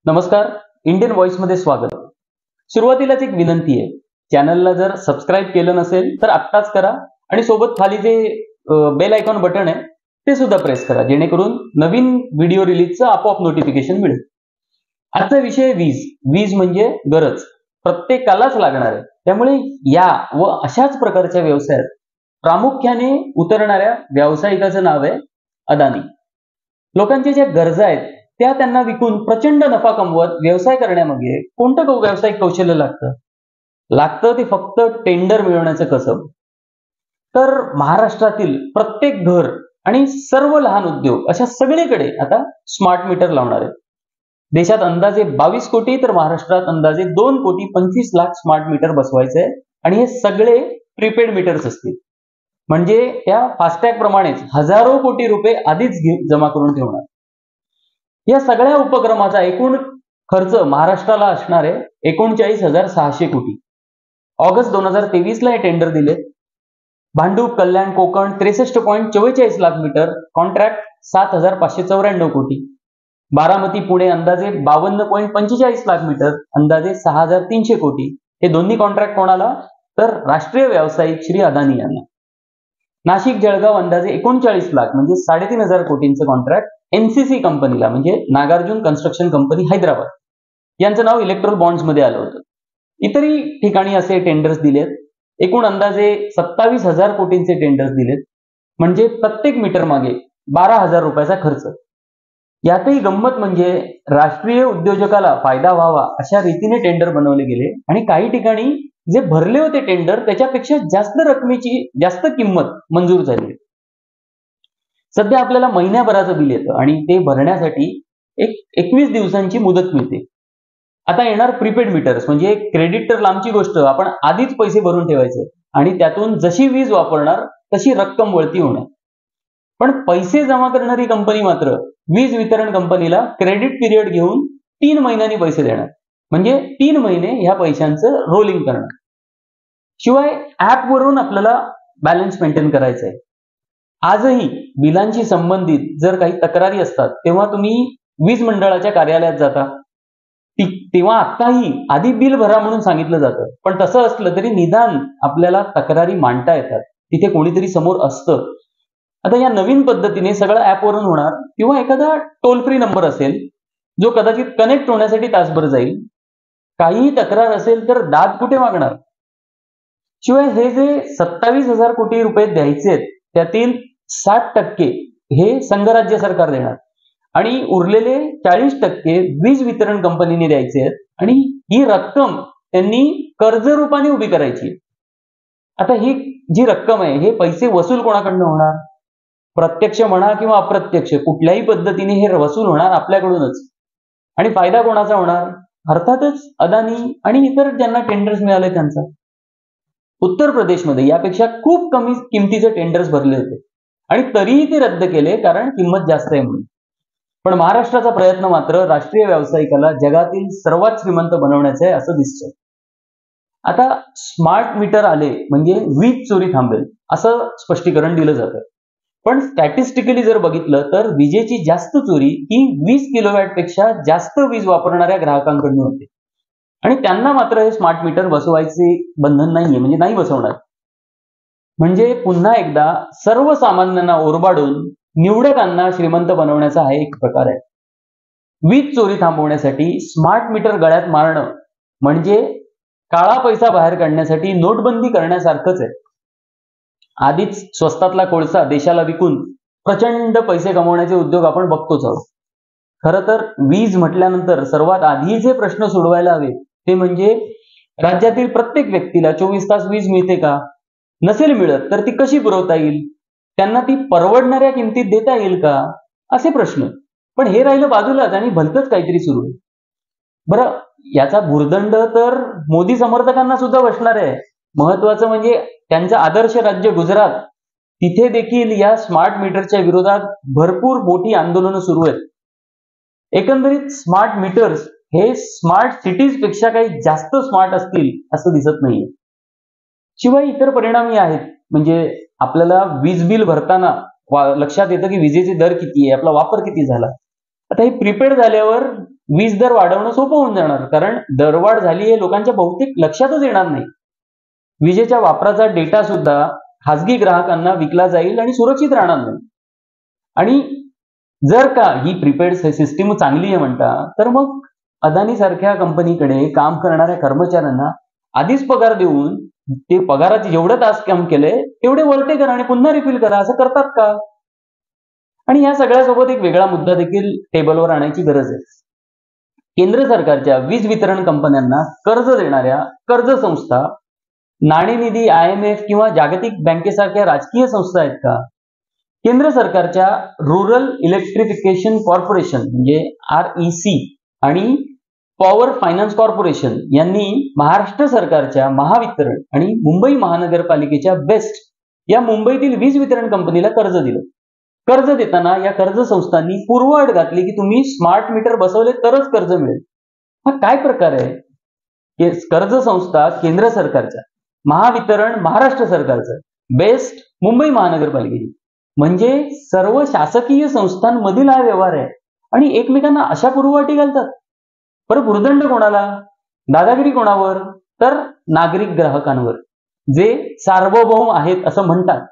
नमस्कार, Indian voice मध्ये स्वागत. सुरुवातीलाच एक विनंती आहे, चॅनलला जर सबस्क्राईब केलं नसेल तर आत्ताच करा आणि सोबत खाली जे बेल आयकॉन बटन आहे ते सुद्धा प्रेस करा, जेणेकरून नवीन व्हिडिओ रिलीजचं आपोआप नोटिफिकेशन मिळेल. आजचा विषय वीज म्हणजे गरज, प्रत्येकालाच लागणार आहे. त्यामुळे या व अशाच प्रकारच्या व्यवसायात प्रामुख्याने उतरणाऱ्या व्यावसायिकाचं नाव आहे अदानी. लोकांच्या ज्या गरजा आहेत त्या त्यांना विकून प्रचंड नफा कमवत व्यवसाय करण्यामागे कोणतं व्यावसायिक कौशल्य लागतं ते फक्त टेंडर मिळवण्याचं कसब. तर महाराष्ट्रातील प्रत्येक घर आणि सर्व लहान उद्योग अशा सगळीकडे आता स्मार्ट मीटर लावणार आहेत. देशात अंदाजे 22 कोटी तर महाराष्ट्रात अंदाजे 2,25,00,000 स्मार्ट मीटर बसवायचे आहे आणि हे सगळे प्रीपेड मीटर्स असतील. म्हणजे त्या फास्टॅग प्रमाणेच हजारो कोटी रुपये आधीच जमा करून ठेवणार. या सगळ्या उपक्रमाचा एकूण खर्च महाराष्ट्राला असणार आहे 39,600 कोटी. ऑगस्ट 2023 ला हे टेंडर दिले. भांडूप, कल्याण, कोकण 63.44 लाख मीटर, कॉन्ट्रॅक्ट 7,594 कोटी. बारामती, पुणे अंदाजे 52.45 लाख मीटर, अंदाजे 6,300 कोटी. हे दोन्ही कॉन्ट्रॅक्ट कोणाला? तर राष्ट्रीय व्यावसायिक श्री अदानी यांना. नाशिक, जळगाव अंदाजे 39 लाख म्हणजे 3,500 कोटींचं कॉन्ट्रॅक्ट एनसीसी कंपनीला, म्हणजे नागार्जुन कन्स्ट्रक्शन कंपनी हैदराबाद, यांचं नाव इलेक्ट्रोल बॉन्ड्स मध्ये आलं होतं. इतरही ठिकाणी असे टेंडर्स दिलेत. एकूण अंदाजे 27,000 कोटींचे टेंडर्स दिलेत. म्हणजे प्रत्येक मीटर मागे 12,000 रुपयाचा खर्च. यातही गंमत म्हणजे राष्ट्रीय उद्योजकाला फायदा व्हावा अशा रीतीने टेंडर बनवले गेले आणि काही ठिकाणी जे भरले होते टेंडर त्याच्यापेक्षा जास्त रकमेची जास्त किंमत मंजूर झाली. सध्या आपल्याला महिन्याभराचं बिल येतं आणि ते भरण्यासाठी 21 दिवसांची मुदत मिळते. आता येणार प्रीपेड मीटर्स, म्हणजे क्रेडिट तर लांबची गोष्ट, आपण आधीच पैसे भरून ठेवायचे आणि त्यातून जशी वीज वापरणार तशी रक्कम वळती होणार. पण पैसे जमा करणारी कंपनी मात्र वीज वितरण कंपनीला क्रेडिट पिरियड घेऊन 3 महिन्यांनी पैसे देणार. म्हणजे 3 महिने ह्या पैशांचं रोलिंग करणार. शिवाय ऍप वरून आपल्याला बॅलन्स मेंटेन करायचं आहे. आजही बिलांशी संबंधित जर काही तक्रारी असतात तेव्हा तुम्ही वीज मंडळाच्या कार्यालयात जाता, तेव्हा आताही आधी बिल भरा म्हणून सांगितलं जातं. पण तसं असलं तरी निदान आपल्याला तक्रारी मांडता येतात, तिथे कोणीतरी समोर असतं. आता या नवीन पद्धतीने सगळं ऍप वरून होणार किंवा एखादा टोल फ्री नंबर असेल जो कदाचित कनेक्ट होण्यासाठी तासभर जाईल. काहीही तक्रार असेल तर दाद कुठे मागणार? शिवाय हे जे 27,000 कोटी रुपये द्यायचे आहेत त्यातील 60% हे संघराज्य सरकार देणार आणि उरलेले 40% वीज वितरण कंपनीने द्यायचे आहेत आणि ही रक्कम त्यांनी कर्ज रूपाने उभी करायची. आता ही जी रक्कम आहे हे पैसे वसूल कोणाकडनं होणार? प्रत्यक्ष म्हणा किंवा अप्रत्यक्ष कुठल्याही पद्धतीने हे वसूल होणार आपल्याकडूनच. आणि फायदा कोणाचा होणार? अर्थातच अदानी आणि इतर ज्यांना टेंडर्स मिळाले त्यांचा. उत्तर प्रदेशमध्ये यापेक्षा खूप कमी किमतीचे टेंडर्स भरले होते आणि तरीही ते रद्द केले कारण किंमत जास्त आहे म्हणून. पण महाराष्ट्राचा प्रयत्न मात्र राष्ट्रीय व्यावसायिकाला जगातील सर्वात श्रीमंत बनवण्याचा आहे असं दिसतंय. आता स्मार्ट मीटर आले म्हणजे वीज चोरी थांबेल असं स्पष्टीकरण दिलं जातं. पण स्टॅटिस्टिकली जर बघितलं तर विजेची जास्त चोरी ही 20 किलोवॅट पेक्षा जास्त वीज वापरणाऱ्या ग्राहकांकडून होते आणि त्यांना मात्र हे स्मार्ट मीटर बसवायचे बंधन नाहीये, म्हणजे नाही बसवणार. म्हणजे पुन्हा एकदा सर्वसामान्यांना ओरबाडून निवडकांना श्रीमंत बनवण्याचा हा एक प्रकार आहे. वीज चोरी थांबवण्यासाठी स्मार्ट मीटर गळ्यात मारणं म्हणजे काळा पैसा बाहेर काढण्यासाठी नोटबंदी करण्यासारखंच आहे. आधीच स्वस्तातला कोळसा देशाला विकून प्रचंड पैसे कमवण्याचे उद्योग आपण बघतोच आहोत. खरं तर वीज म्हटल्यानंतर सर्वात आधी जे प्रश्न सोडवायला हवे ते म्हणजे राज्यातील प्रत्येक व्यक्तीला 24 तास वीज मिळते का? नसेल मिळत तर ती कशी पुरवता येईल? त्यांना ती परवडणाऱ्या किमतीत देता येईल का? असे प्रश्न. पण हे राहिलं बाजूलाच आणि भलतंच काहीतरी सुरू आहे. बरं, याचा भुर्दंड तर मोदी समर्थकांना सुद्धा बसणार आहे. महत्वाचं म्हणजे त्यांचं आदर्श राज्य गुजरात, तिथे देखील या स्मार्ट मीटरच्या विरोधात भरपूर मोठी आंदोलनं सुरू आहेत. एकंदरीत स्मार्ट मीटर्स हे स्मार्ट सिटीज पेक्षा काही जास्त स्मार्ट असतील असं दिसत नाहीये. शिवाय इतर परिणामही आहेत. म्हणजे आपल्याला वीज बिल भरताना लक्षात येतं की विजेचे दर किती आहे, आपला वापर किती झाला. आता हे प्रीपेड झाल्यावर वीज दर वाढवणं सोपं होऊन जाणार, कारण दरवाढ झाली हे लोकांच्या बहुतेक लक्षातच येणार नाही. विजेच्या वापराचा डेटा सुद्धा खासगी ग्राहकांना विकला जाईल आणि सुरक्षित राहणार नाही. आणि जर का ही प्रीपेड सिस्टीम चांगली आहे म्हणता, तर मग अदानी सारख्या कंपनीकडे काम करणाऱ्या कर्मचाऱ्यांना आधीच पगार देऊन ते पगाराचे जेवढे तास काम केले तेवढे वळते करा आणि पुन्हा रिफिल करा, असं करतात का? आणि या सगळ्यासोबत एक वेगळा मुद्दा देखील टेबलवर आणायची गरज आहे. केंद्र सरकारच्या वीज वितरण कंपन्यांना कर्ज देणाऱ्या कर्ज संस्था नाणेनिधी, IMF किंवा जागतिक बँकेसारख्या राजकीय संस्था आहेत का? केंद्र सरकारच्या रुरल इलेक्ट्रिफिकेशन कॉर्पोरेशन म्हणजे REC आणि पॉवर फायनान्स कॉर्पोरेशन यांनी महाराष्ट्र सरकारच्या महावितरण आणि मुंबई महानगरपालिकेच्या बेस्ट या मुंबईतील वीज वितरण कंपनीला कर्ज दिलं. कर्ज देताना या कर्ज संस्थांनी पूर्वअट घातली की तुम्ही स्मार्ट मीटर बसवले तरच कर्ज मिळेल. हा काय प्रकार आहे? कर्ज संस्था केंद्र सरकारच्या, महावितरण महाराष्ट्र सरकारचं, बेस्ट मुंबई महानगरपालिकेची, म्हणजे सर्व शासकीय संस्थांमधील हा व्यवहार आहे आणि एकमेकांना अशा पूर्वअटी घालतात. बरं, भुर्दंड कोणाला? दादागिरी कोणावर? तर नागरिक ग्राहकांवर, जे सार्वभौम आहेत असं म्हणतात.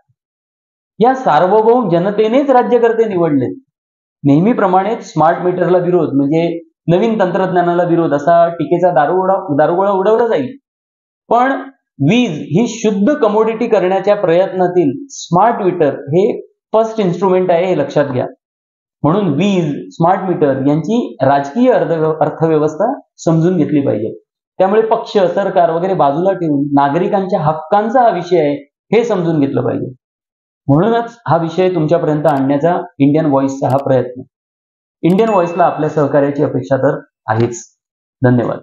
या सार्वभौम जनतेनेच राज्यकर्ते निवडले. नेहमीप्रमाणे स्मार्ट मीटरला विरोध म्हणजे नवीन तंत्रज्ञानाला विरोध असा टीकेचा दारुगोळा उडवला जाईल. पण वीज ही शुद्ध कमोडिटी करण्याच्या प्रयत्नातील स्मार्ट मीटर हे फर्स्ट इन्स्ट्रुमेंट आहे, हे लक्षात घ्या. म्हणून वीज, स्मार्ट मीटर यांची राजकीय अर्थव्यवस्था समजून घेतली पाहिजे. त्यामुळे पक्ष, सरकार वगैरे बाजूला ठेवून नागरिकांच्या हक्कांचा हा विषय आहे हे समजून घेतलं पाहिजे. म्हणूनच हा विषय तुमच्यापर्यंत आणण्याचा इंडियन व्हॉइसचा हा प्रयत्न. इंडियन व्हॉइसला आपल्या सहकार्याची अपेक्षा तर आहेच. धन्यवाद.